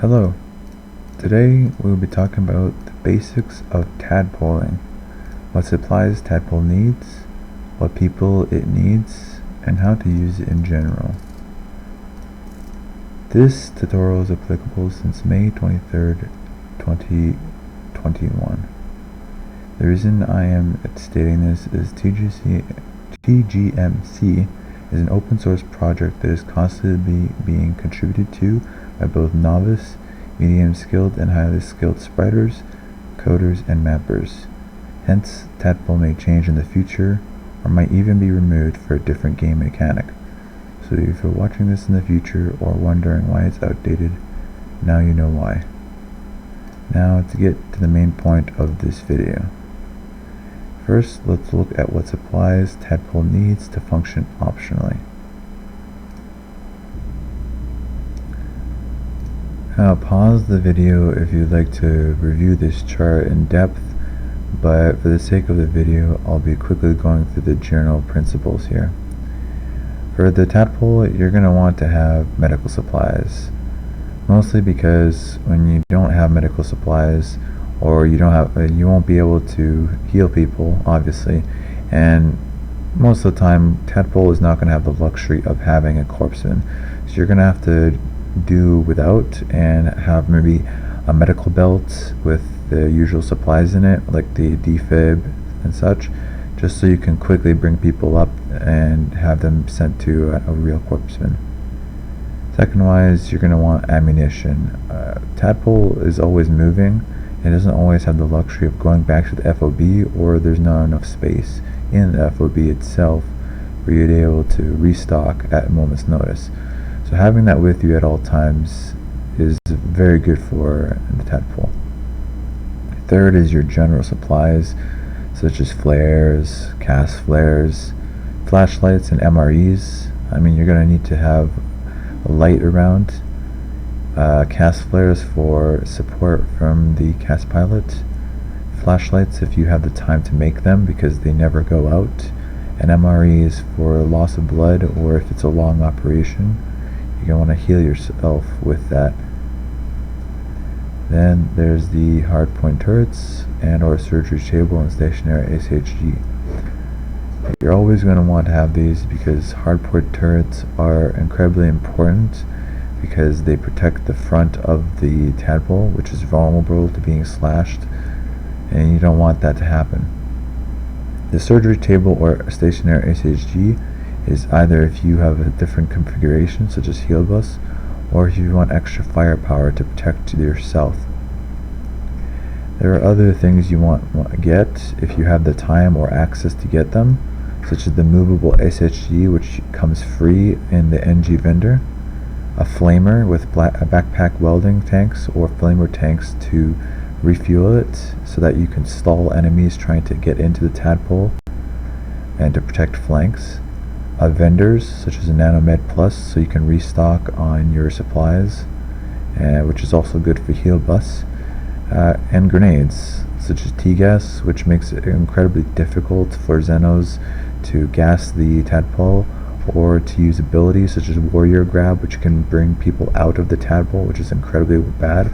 Hello, today we'll be talking about the basics of tadpoling, what supplies Tadpole needs, what people it needs, and how to use it in general. This tutorial is applicable since May 23rd, 2021. The reason I am stating this is TGMC is an open source project that is constantly being contributed to by both novice, medium skilled, and highly skilled spriters, coders, and mappers. Hence, Tadpole may change in the future, or might even be removed for a different game mechanic. So if you're watching this in the future or wondering why it's outdated, now you know why. Now to get to the main point of this video. First, let's look at what supplies Tadpole needs to function optionally. Now pause the video if you'd like to review this chart in depth, but for the sake of the video, I'll be quickly going through the general principles here. For the Tadpole, you're going to want to have medical supplies, mostly because when you don't have medical supplies, or you won't be able to heal people, obviously, and most of the time Tadpole is not going to have the luxury of having a corpseman, so you're going to have to do without and have maybe a medical belt with the usual supplies in it, like the defib and such, just so you can quickly bring people up and have them sent to a real corpseman. Second wise, you're going to want ammunition. Tadpole is always moving. It doesn't always have the luxury of going back to the FOB, or there's not enough space in the FOB itself for you to be able to restock at a moment's notice. So having that with you at all times is very good for the Tadpole. Third is your general supplies, such as flares, cast flares, flashlights, and MREs. You're going to need to have a light around. Cast flares for support from the cast pilot, flashlights if you have the time to make them because they never go out, and MREs for loss of blood, or if it's a long operation, you're going to want to heal yourself with that. Then there's the hardpoint turrets and or surgery table and stationary SHG. You're always going to want to have these because hardpoint turrets are incredibly important because they protect the front of the Tadpole, which is vulnerable to being slashed, and you don't want that to happen. The surgery table or stationary SHG is either if you have a different configuration such as heal bus, or if you want extra firepower to protect yourself. There are other things you want to get if you have the time or access to get them, such as the movable SHG, which comes free in the NG vendor, a flamer with backpack welding tanks or flamer tanks to refuel it so that you can stall enemies trying to get into the Tadpole and to protect flanks, vendors such as a Nanomed Plus so you can restock on your supplies, which is also good for heal bus, and grenades such as T-gas, which makes it incredibly difficult for Xenos to gas the Tadpole, or to use abilities such as warrior grab, which can bring people out of the Tadpole, which is incredibly bad,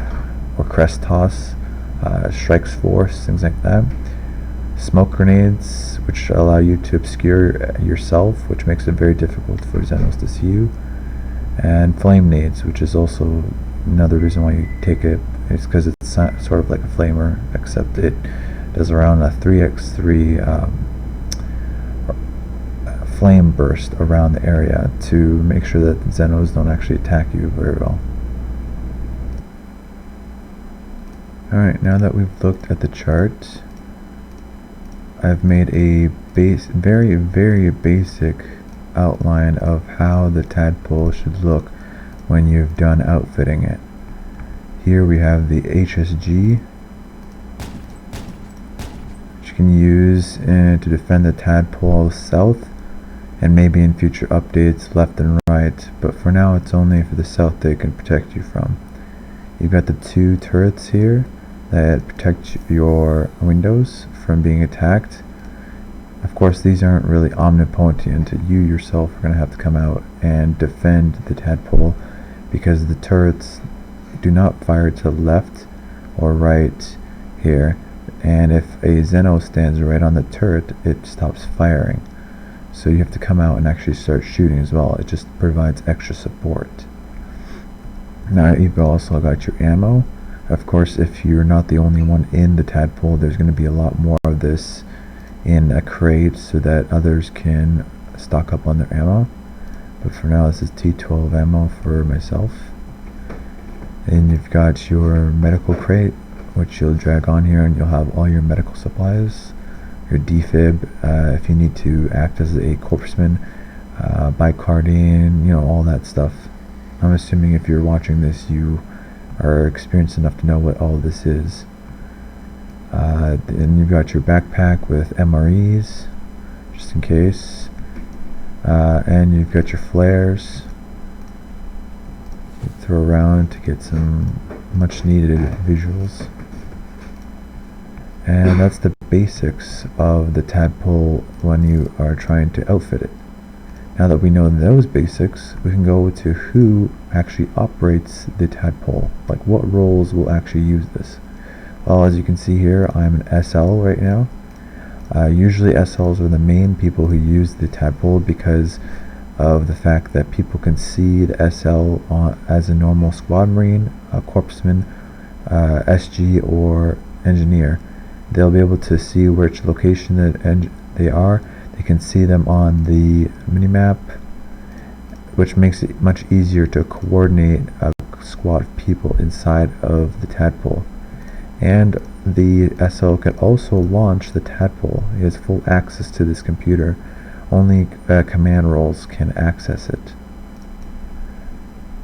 or crest toss, strikes force, things like that. Smoke grenades, which allow you to obscure yourself, which makes it very difficult for Xenos to see you, and flame nades, which is also another reason why you take it. It's because it's sort of like a flamer, except it does around a 3x3 flame burst around the area to make sure that Xenos don't actually attack you very well. Alright, now that we've looked at the chart, I've made a very basic outline of how the Tadpole should look when you've done outfitting it. Here we have the HSG, which you can use to defend the Tadpole south, and maybe in future updates left and right, but for now it's only for the south they can protect you from. You've got the two turrets here that protect your windows from being attacked. Of course, these aren't really omnipotent. You yourself are going to have to come out and defend the Tadpole because the turrets do not fire to left or right here, and if a Xeno stands right on the turret, it stops firing. So you have to come out and actually start shooting as well. It just provides extra support. Now you've also got your ammo. Of course, if you're not the only one in the Tadpole, there's going to be a lot more of this in a crate so that others can stock up on their ammo. But for now, this is T12 ammo for myself. And you've got your medical crate, which you'll drag on here, and you'll have all your medical supplies, your defib, if you need to act as a corpsman, bicardine, all that stuff. I'm assuming if you're watching this, you are experienced enough to know what all this is. Then you've got your backpack with MREs, just in case, and you've got your flares. You throw around to get some much needed visuals. And that's the basics of the Tadpole when you are trying to outfit it. Now that we know those basics, we can go to who actually operates the Tadpole. Like, what roles will actually use this? Well, as you can see here, I'm an SL right now. Usually SLs are the main people who use the Tadpole because of the fact that people can see the SL as a normal squad marine, a corpsman, SG, or engineer. They'll be able to see which location that they are. They can see them on the minimap, which makes it much easier to coordinate a squad of people inside of the Tadpole. And the SL can also launch the Tadpole. He has full access to this computer. Only command roles can access it.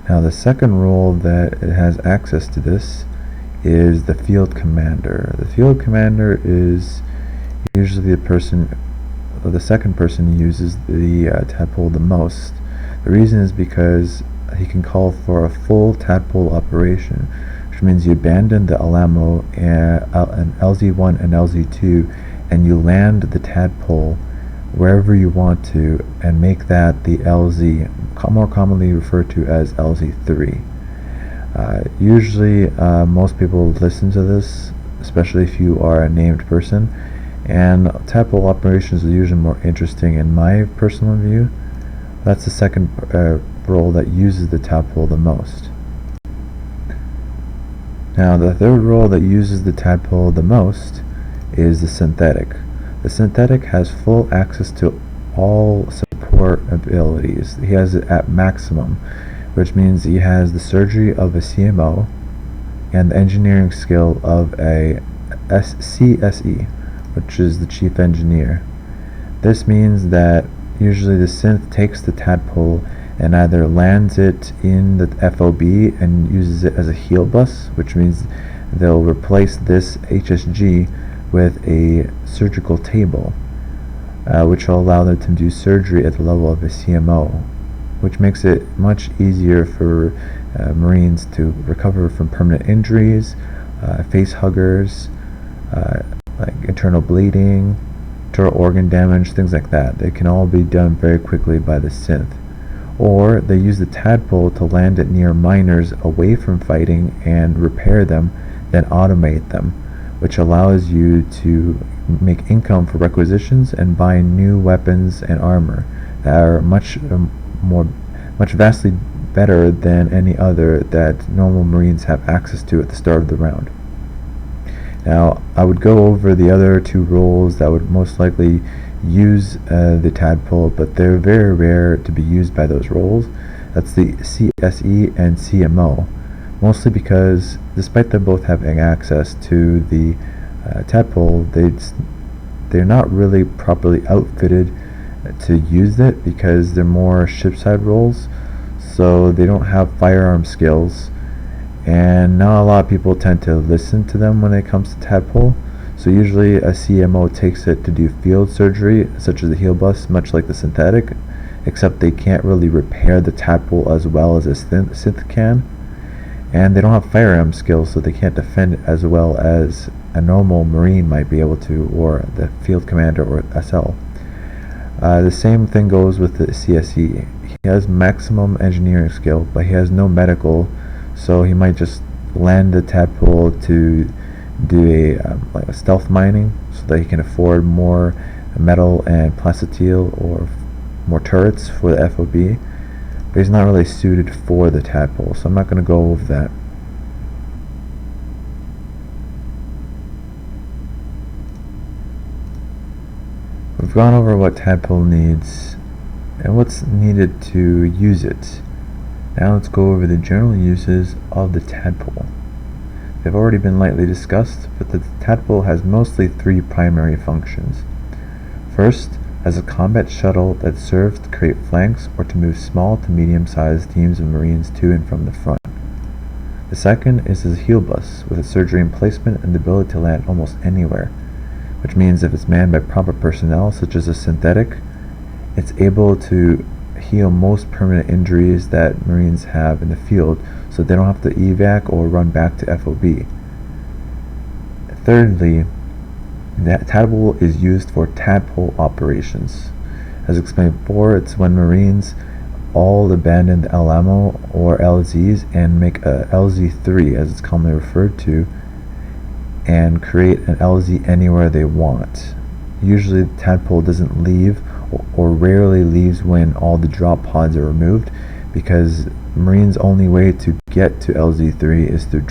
Now the second role that it has access to this is the field commander. The field commander is usually the second person who uses the Tadpole the most. The reason is because he can call for a full Tadpole operation, which means you abandon the Alamo and LZ1 and LZ2 and you land the Tadpole wherever you want to and make that the LZ, more commonly referred to as LZ3. Usually most people listen to this, especially if you are a named person, and Tadpole operations are usually more interesting in my personal view. That's the second role that uses the Tadpole the most. Now the third role that uses the Tadpole the most is the synthetic. The synthetic has full access to all support abilities. He has it at maximum, which means he has the surgery of a CMO and the engineering skill of a CSE, which is the chief engineer. This means that usually the synth takes the Tadpole and either lands it in the FOB and uses it as a heal bus, which means they'll replace this HSG with a surgical table, which will allow them to do surgery at the level of a CMO, which makes it much easier for Marines to recover from permanent injuries, face huggers, like internal bleeding, internal organ damage, things like that. They can all be done very quickly by the synth. Or they use the Tadpole to land it near miners away from fighting and repair them, then automate them, which allows you to make income for requisitions and buy new weapons and armor that are much vastly better than any other that normal Marines have access to at the start of the round. Now, I would go over the other two roles that would most likely use the Tadpole, but they're very rare to be used by those roles. That's the CSE and CMO, mostly because despite them both having access to the Tadpole, they're not really properly outfitted to use it because they're more shipside roles, so they don't have firearm skills, and not a lot of people tend to listen to them when it comes to Tadpole. So usually a CMO takes it to do field surgery, such as the heal bus, much like the synthetic, except they can't really repair the Tadpole as well as a synth can, and they don't have firearm skills, so they can't defend it as well as a normal Marine might be able to, or the field commander or SL. The same thing goes with the CSE. He has maximum engineering skill, but he has no medical, so he might just land the tadpole to do like a stealth mining so that he can afford more metal and plasteel or more turrets for the FOB, but he's not really suited for the tadpole, so I'm not going to go over that. We've gone over what Tadpole needs and what's needed to use it. Now let's go over the general uses of the Tadpole. They've already been lightly discussed, but the Tadpole has mostly three primary functions. First, as a combat shuttle that serves to create flanks or to move small to medium-sized teams of Marines to and from the front. The second is as a heal bus with a surgery emplacement and the ability to land almost anywhere, which means if it's manned by proper personnel such as a synthetic, it's able to heal most permanent injuries that Marines have in the field so they don't have to evac or run back to FOB. Thirdly, the Tadpole is used for Tadpole operations. As explained before, it's when Marines all abandon the LMO or LZs and make a LZ3 as it's commonly referred to, and create an LZ anywhere they want. Usually the Tadpole doesn't leave or rarely leaves when all the drop pods are removed, because Marines' only way to get to LZ3 is through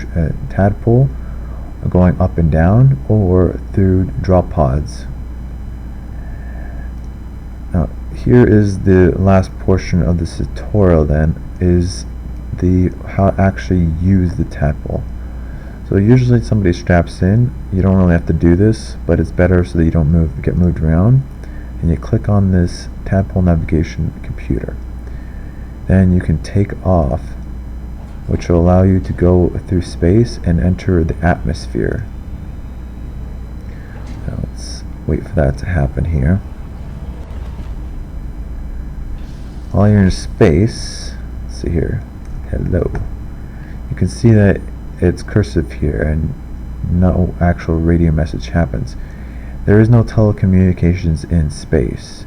Tadpole, going up and down, or through drop pods. Now here is the last portion of this tutorial then, is how to actually use the Tadpole. So usually somebody straps in, you don't really have to do this, but it's better so that you don't get moved around, and you click on this Tadpole navigation computer. Then you can take off, which will allow you to go through space and enter the atmosphere. Now let's wait for that to happen here. While you're in space, let's see here, hello, you can see that it's cursive here and no actual radio message happens. There is no telecommunications in space,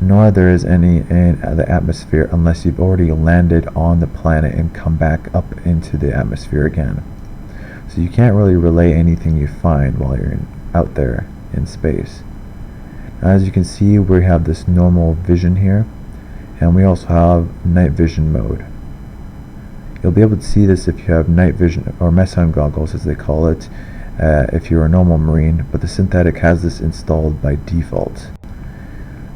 nor there is any in the atmosphere unless you've already landed on the planet and come back up into the atmosphere again. So you can't really relay anything you find while you're out there in space. Now, as you can see, we have this normal vision here, and we also have night vision mode. You'll be able to see this if you have night vision or messime goggles as they call it, if you're a normal Marine, but the synthetic has this installed by default.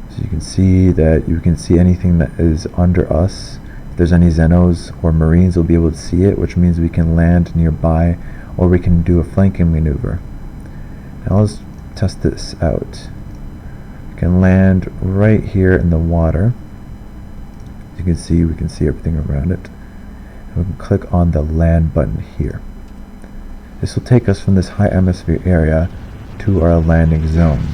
So you can see that you can see anything that is under us. If there's any Xenos or Marines, we'll be able to see it, which means we can land nearby or we can do a flanking maneuver. Now let's test this out. We can land right here in the water. As you can see, we can see everything around it. And we can click on the land button here. This will take us from this high atmosphere area to our landing zone.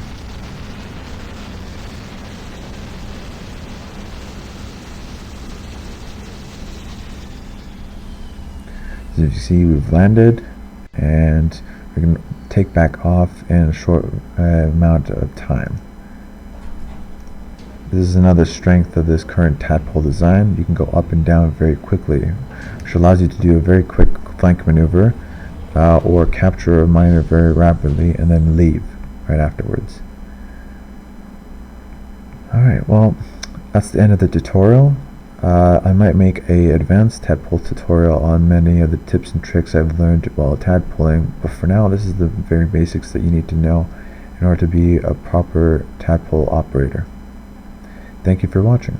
As you see, we've landed, and we can take back off in a short amount of time. This is another strength of this current Tadpole design. You can go up and down very quickly, which allows you to do a very quick flank maneuver or capture a miner very rapidly and then leave right afterwards. Alright, well, that's the end of the tutorial. I might make a advanced Tadpole tutorial on many of the tips and tricks I've learned while tadpoling, but for now this is the very basics that you need to know in order to be a proper Tadpole operator. Thank you for watching.